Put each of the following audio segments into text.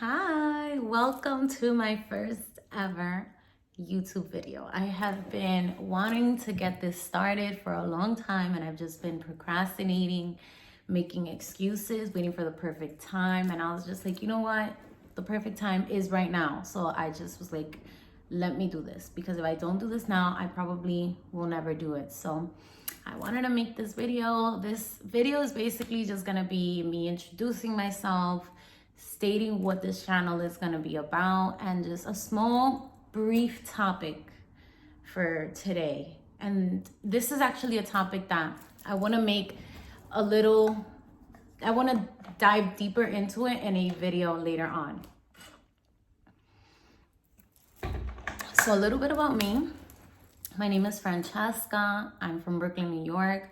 Hi, welcome to my first ever YouTube video. I have been wanting to get this started for a long time and I've just been procrastinating, making excuses, waiting for the perfect time. And I was just like, you know what? The perfect time is right now. So I just was like, let me do this, because if I don't do this now, I probably will never do it. So I wanted to make this video. This video is basically just gonna be me introducing myself, stating what this channel is gonna be about, and just a small, brief topic for today. And this is actually a topic that I wanna make a little, I wanna dive deeper into it in a video later on. So a little bit about me. My name is Francesca. I'm from Brooklyn, New York.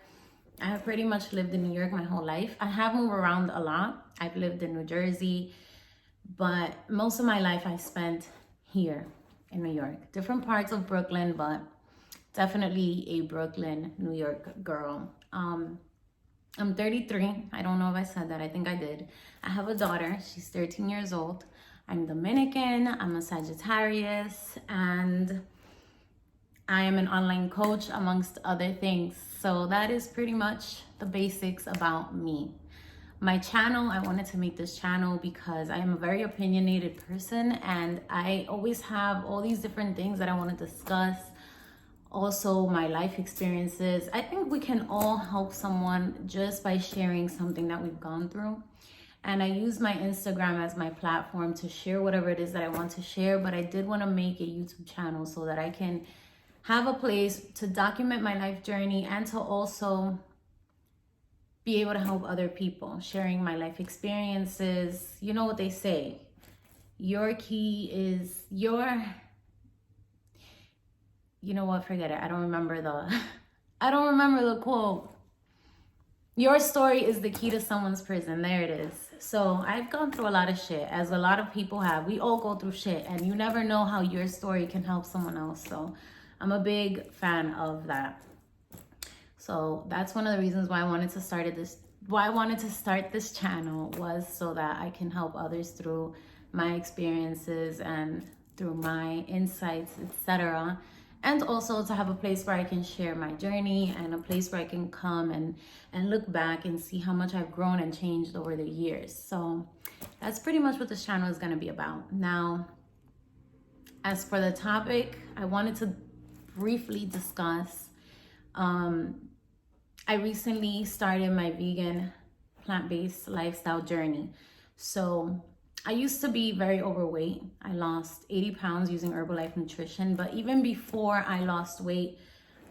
I have pretty much lived in New York my whole life. I have moved around a lot. I've lived in New Jersey, but most of my life I spent here in New York. Different parts of Brooklyn, but definitely a Brooklyn, New York girl. I'm 33. I don't know if I said that. I think I did. I have a daughter. She's 13 years old. I'm Dominican. I'm a Sagittarius, and I am an online coach, amongst other things. So that is pretty much the basics about me. My channel, I wanted to make this channel because I am a very opinionated person and I always have all these different things that I want to discuss. Also, my life experiences. I think we can all help someone just by sharing something that we've gone through. And I use my Instagram as my platform to share whatever it is that I want to share, but I did want to make a YouTube channel so that I can have a place to document my life journey and to also be able to help other people, sharing my life experiences. You know what they say, your key is your, you know what, forget it. I don't remember the quote. Your story is the key to someone's prison. There it is. So I've gone through a lot of shit, as a lot of people have. We all go through shit, and you never know how your story can help someone else. So I'm a big fan of that. So that's one of the reasons why I wanted to start this channel, was so that I can help others through my experiences and through my insights, etc. And also to have a place where I can share my journey, and a place where I can come and look back and see how much I've grown and changed over the years. So that's pretty much what this channel is going to be about. Now, as for the topic, I wanted to briefly discuss, I recently started my vegan plant-based lifestyle journey. So I used to be very overweight. I lost 80 pounds using Herbalife Nutrition, but even before I lost weight,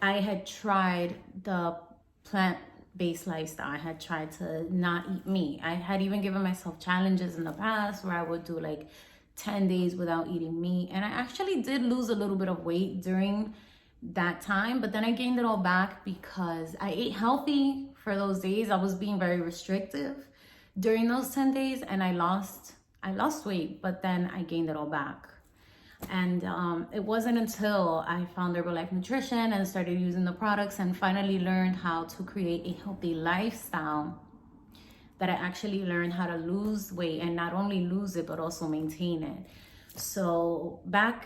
I had tried the plant-based lifestyle. I had tried to not eat meat. I had even given myself challenges in the past where I would do like 10 days without eating meat. And I actually did lose a little bit of weight during that time, but then I gained it all back because I ate healthy for those days. I was being very restrictive during those 10 days, and I lost weight, but then I gained it all back. And it wasn't until I found Herbalife Nutrition and started using the products and finally learned how to create a healthy lifestyle that I actually learned how to lose weight, and not only lose it, but also maintain it. So that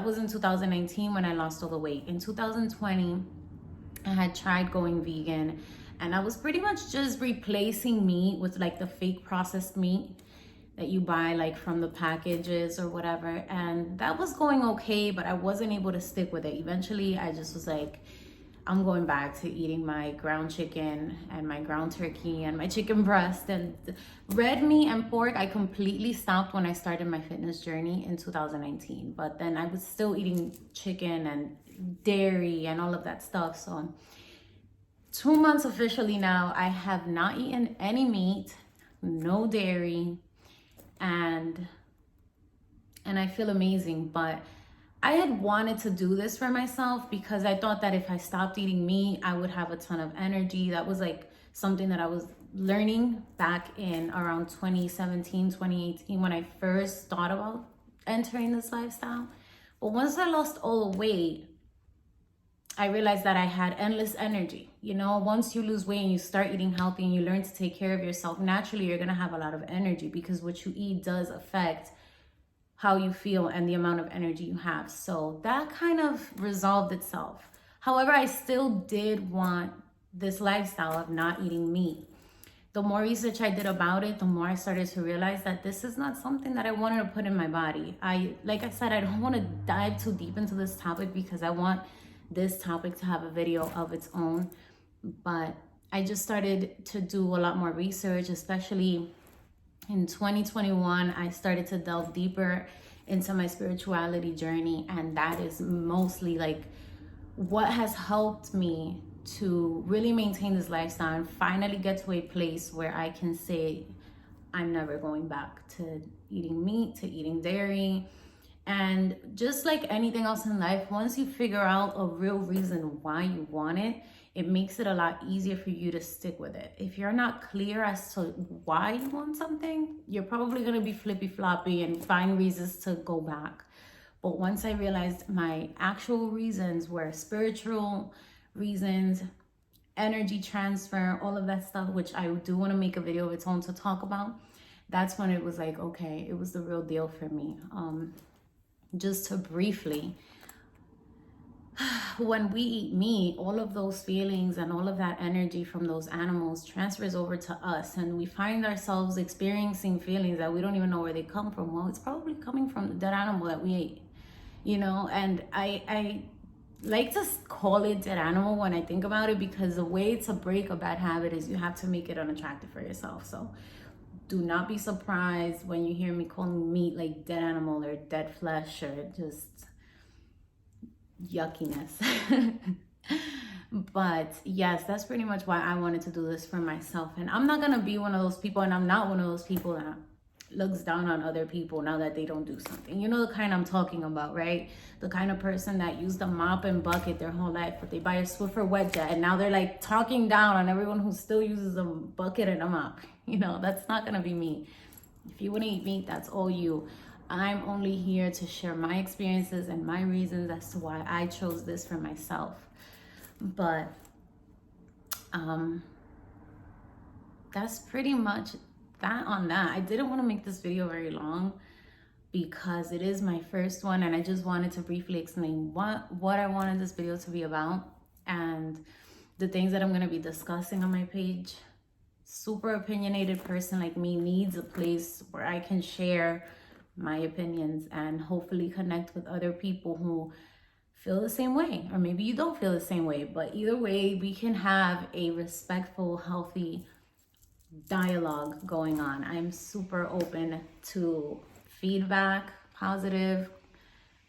was in 2019 when I lost all the weight. In 2020, I had tried going vegan, and I was pretty much just replacing meat with like the fake processed meat that you buy like from the packages or whatever. And that was going okay, but I wasn't able to stick with it. Eventually, I just was like, I'm going back to eating my ground chicken and my ground turkey and my chicken breast. And red meat and pork, I completely stopped when I started my fitness journey in 2019. But then I was still eating chicken and dairy and all of that stuff. So 2 months officially now, I have not eaten any meat, no dairy, and I feel amazing. But I had wanted to do this for myself because I thought that if I stopped eating meat, I would have a ton of energy. That was like something that I was learning back in around 2017, 2018, when I first thought about entering this lifestyle. But once I lost all the weight, I realized that I had endless energy. You know, once you lose weight and you start eating healthy and you learn to take care of yourself, naturally you're going to have a lot of energy, because what you eat does affect how you feel and the amount of energy you have. So that kind of resolved itself. However, I still did want this lifestyle of not eating meat. The more research I did about it, the more I started to realize that this is not something that I wanted to put in my body. Like I said, I don't want to dive too deep into this topic because I want this topic to have a video of its own. But I just started to do a lot more research, especially in 2021. I started to delve deeper into my spirituality journey, and that is mostly like what has helped me to really maintain this lifestyle and finally get to a place where I can say I'm never going back to eating meat, to eating dairy. And just like anything else in life, once you figure out a real reason why you want it, it makes it a lot easier for you to stick with it. If you're not clear as to why you want something, you're probably going to be flippy floppy and find reasons to go back. But once I realized my actual reasons were spiritual reasons, energy transfer, all of that stuff, which I do want to make a video of its own to talk about, that's when it was like, okay, it was the real deal for me. Just to briefly, when we eat meat, all of those feelings and all of that energy from those animals transfers over to us, and we find ourselves experiencing feelings that we don't even know where they come from. Well, it's probably coming from the dead animal that we ate, you know. And I like to call it dead animal when I think about it, because the way to break a bad habit is you have to make it unattractive for yourself. So do not be surprised when you hear me calling meat like dead animal or dead flesh or just yuckiness. But yes, that's pretty much why I wanted to do this for myself. And I'm not gonna be one of those people, and I'm not one of those people that looks down on other people now that they don't do something. You know the kind I'm talking about, right? The kind of person that used a mop and bucket their whole life, but they buy a Swiffer wet jet and now they're like talking down on everyone who still uses a bucket and a mop. You know, that's not gonna be me. If you want to eat meat, that's all you. I'm only here to share my experiences and my reasons as to why I chose this for myself. But that's pretty much that on that. I didn't want to make this video very long because it is my first one, and I just wanted to briefly explain what I wanted this video to be about and the things that I'm going to be discussing on my page. Super opinionated person like me needs a place where I can share my opinions and hopefully connect with other people who feel the same way, or maybe you don't feel the same way, but either way we can have a respectful, healthy dialogue going on. I'm super open to feedback, positive,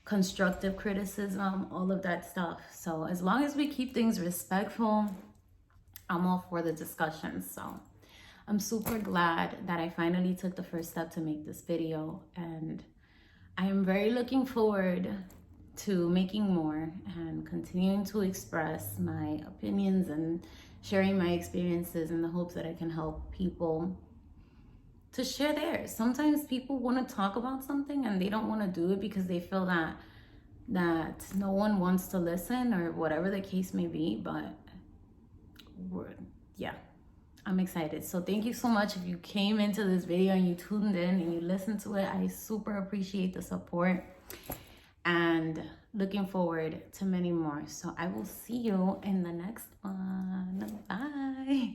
constructive criticism, all of that stuff. So as long as we keep things respectful, I'm all for the discussion. So I'm super glad that I finally took the first step to make this video, and I am very looking forward to making more and continuing to express my opinions and sharing my experiences in the hopes that I can help people to share theirs. Sometimes people want to talk about something and they don't want to do it because they feel that no one wants to listen or whatever the case may be. But yeah, I'm excited. So thank you so much if you came into this video and you tuned in and you listened to it. I super appreciate the support and looking forward to many more. So I will see you in the next one. Bye.